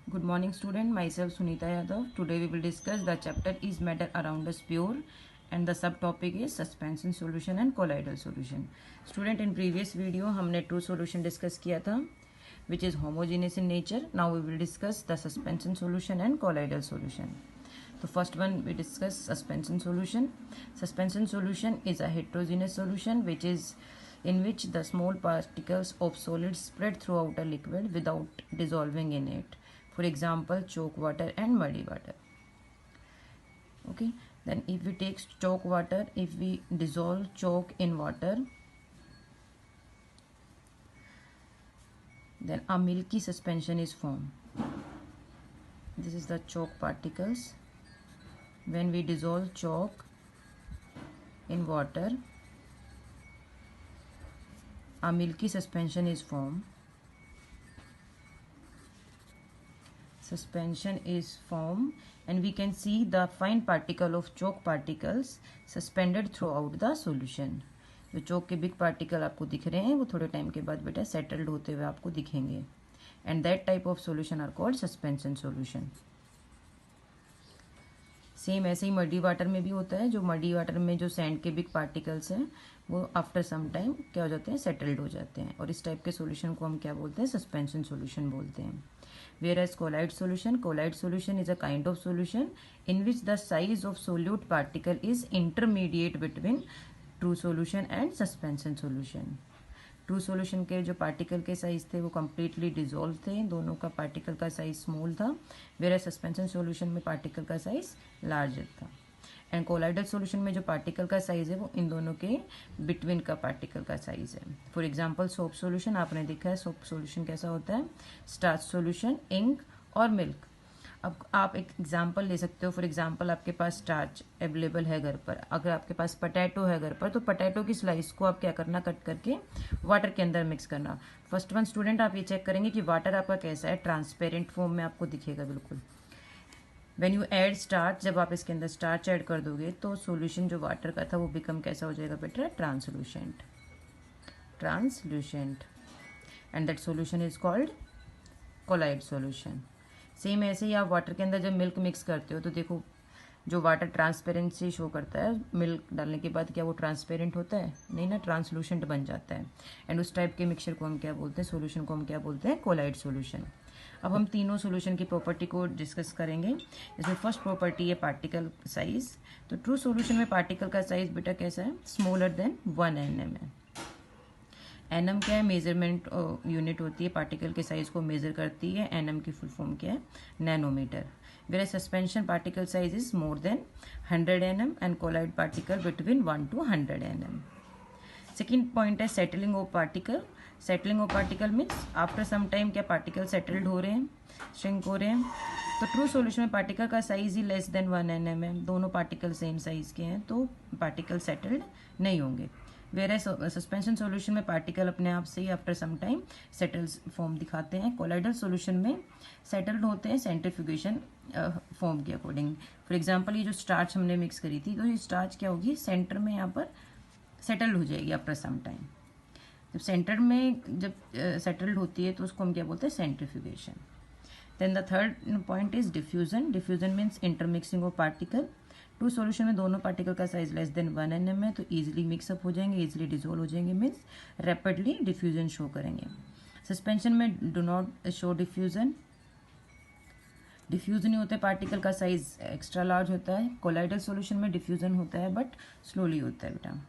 Good morning student, myself Sunita Yadav. Today we will discuss the chapter is matter around us pure and the subtopic is suspension solution and colloidal solution. Student, in previous video हमने two solution discuss किया था which is homogeneous in nature. Now we will discuss the suspension solution and colloidal solution. So first one we discuss suspension solution. Suspension solution is a heterogeneous solution which is in which the small particles of solids spread throughout a liquid without dissolving in it. For example, chalk water and muddy water. Okay, then if we take chalk water, if we dissolve chalk in water, then a milky suspension is formed. This is the chalk particles. When we dissolve chalk in water, a milky suspension is formed. Suspension is formed and we can see the fine particle of chalk particles suspended throughout the solution. जो चौक के big particle आपको दिख रहे हैं वो थोड़े time के बाद बेटा सेटल्ड होते हुए आपको दिखेंगे and that type of solution are called suspension solution. Same ऐसे ही मडी वाटर में भी होता है. जो मडी वाटर में जो सैंड के बिग पार्टिकल्स हैं वो आफ्टर सम टाइम क्या हो जाते हैं, सेटल्ड हो जाते हैं और इस टाइप के सॉल्यूशन को हम क्या बोलते हैं, सस्पेंशन सॉल्यूशन बोलते हैं. Whereas colloid solution is a kind of solution in which the size of solute particle is intermediate between true solution and suspension solution. True solution के जो पार्टिकल के साइज थे वो कम्प्लीटली डिजोल्व थे, दोनों का पार्टिकल का साइज स्मॉल था. वेयर सस्पेंशन सॉल्यूशन में पार्टिकल का साइज लार्जर था. एंड कोलाइडल सॉल्यूशन में जो पार्टिकल का साइज है वो इन दोनों के बिटवीन का पार्टिकल का साइज है. फॉर एग्जांपल सोप सॉल्यूशन आपने देखा है. सोप सॉल्यूशन कैसा होता है, स्टार्च सॉल्यूशन, इंक और मिल्क. अब आप एक एग्जांपल ले सकते हो. फॉर एग्जांपल आपके पास स्टार्च अवेलेबल है घर पर. अगर आपके पास पटैटो है घर पर तो पटैटो की स्लाइस को आप क्या करना, कट करके वाटर के अंदर मिक्स करना. फर्स्ट वन स्टूडेंट आप ये चेक करेंगे कि वाटर आपका कैसा है, ट्रांसपेरेंट फॉर्म में आपको दिखेगा बिल्कुल. व्हेन यू ऐड स्टार्च, जब आप इसके अंदर स्टार्च ऐड कर दोगे तो सॉल्यूशन जो वाटर का था वो बिकम कैसा हो जाएगा बेटा, translucent. And that solution is called colloid solution. Same ऐसे ही आप वाटर के अंदर जब मिल्क मिक्स करते हो तो देखो जो वाटर ट्रांसपेरेंसी शो करता है, मिल्क डालने के बाद क्या वो ट्रांसपेरेंट होता है, नहीं ना, ट्रांसलूसेंट बन जाता है. एंड उस टाइप के मिक्सचर को हम क्या बोलते हैं, सॉल्यूशन को हम क्या बोलते हैं, कोलाइड सॉल्यूशन. अब हम तीनों सॉल्यूशन की प्रॉपर्टी को डिस्कस करेंगे. इसमें फर्स्ट प्रॉपर्टी है पार्टिकल साइज. तो ट्रू सॉल्यूशन में पार्टिकल का साइज बेटा कैसा है, स्मॉलर देन 1 nm है. एनम क्या है, मेजरमेंट यूनिट होती है, पार्टिकल के साइज को मेजर करती है. एनम की फुल फॉर्म क्या है, nanometre. Where suspension particle size is more than 100 nm and colloid particle between 1 to 100 nm. Second point है settling of particle. Settling of particle means after some time क्या particle settled हो रहे हैं, shrink हो रहे हैं. तो ट्रू सॉल्यूशन में पार्टिकल का साइज ही लेस देन 1 nm है. दोनों पार्टिकल सेम साइज के हैं तो पार्टिकल सेटल्ड नहीं होंगे. वेयर सस्पेंशन सॉल्यूशन में पार्टिकल अपने आप से ही after some time settles form दिखाते हैं. कोलाइडल सॉल्यूशन में सेटल्ड होते हैं सेंट्रीफ्यूगेशन फॉर्म के अकॉर्डिंग. फॉर एग्जांपल ये जो स्टार्च हमने मिक्स करी थी तो ये स्टार्च क्या होगी, सेंटर में यहाँ पर सेटल्ड हो जाएगी आफ्टर सम टाइम. जब सेंटर में जब सेटल्ड होती है तो उसको हम क्या बोलते हैं, centrifugation. Then the third point is diffusion. Diffusion means intermixing of particle. True solution में दोनों पार्टिकल का साइज लेस देन 1 nm है तो इजीली मिक्सअप हो जाएंगे, इजीली डिजोल्व हो जाएंगे, मीन्स रैपिडली डिफ्यूजन शो करेंगे. सस्पेंशन में do not show diffusion. Diffusion नहीं होता है, पार्टिकल का साइज एक्स्ट्रा लार्ज होता है. कोलाइडल सॉल्यूशन में डिफ्यूजन होता है बट स्लोली होता है बेटा.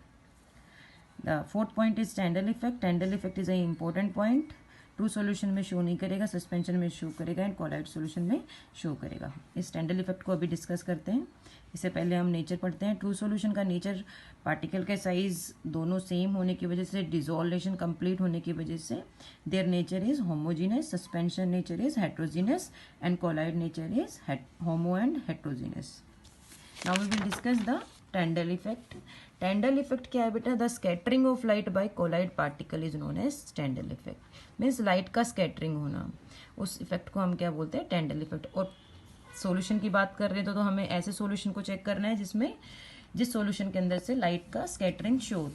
The fourth point is Tyndall effect. Tyndall effect is a important point. True solution में शो नहीं करेगा, सस्पेंशन में शो करेगा एंड कोलाइड सॉल्यूशन में शो करेगा. इस टैंडल इफेक्ट को अभी डिस्कस करते हैं. इससे पहले हम नेचर पढ़ते हैं. ट्रू सॉल्यूशन का नेचर पार्टिकल के साइज दोनों सेम होने की वजह से, डिसोल्यूशन कंप्लीट होने की वजह से their nature is homogeneous. Suspension nature is heterogeneous and colloid nature is homo and heterogeneous. Now we will discuss the Tyndall effect. Tyndall effect क्या है बेटा, the scattering of light by colloid particle is known as Tyndall effect. Means light का scattering होना, उस effect को हम क्या बोलते हैं, टैंडल इफेक्ट. और सॉल्यूशन की बात कर रहे हैं तो हमें ऐसे सॉल्यूशन को चेक करना है जिसमें जिस सॉल्यूशन के अंदर से लाइट का स्कैटरिंग शो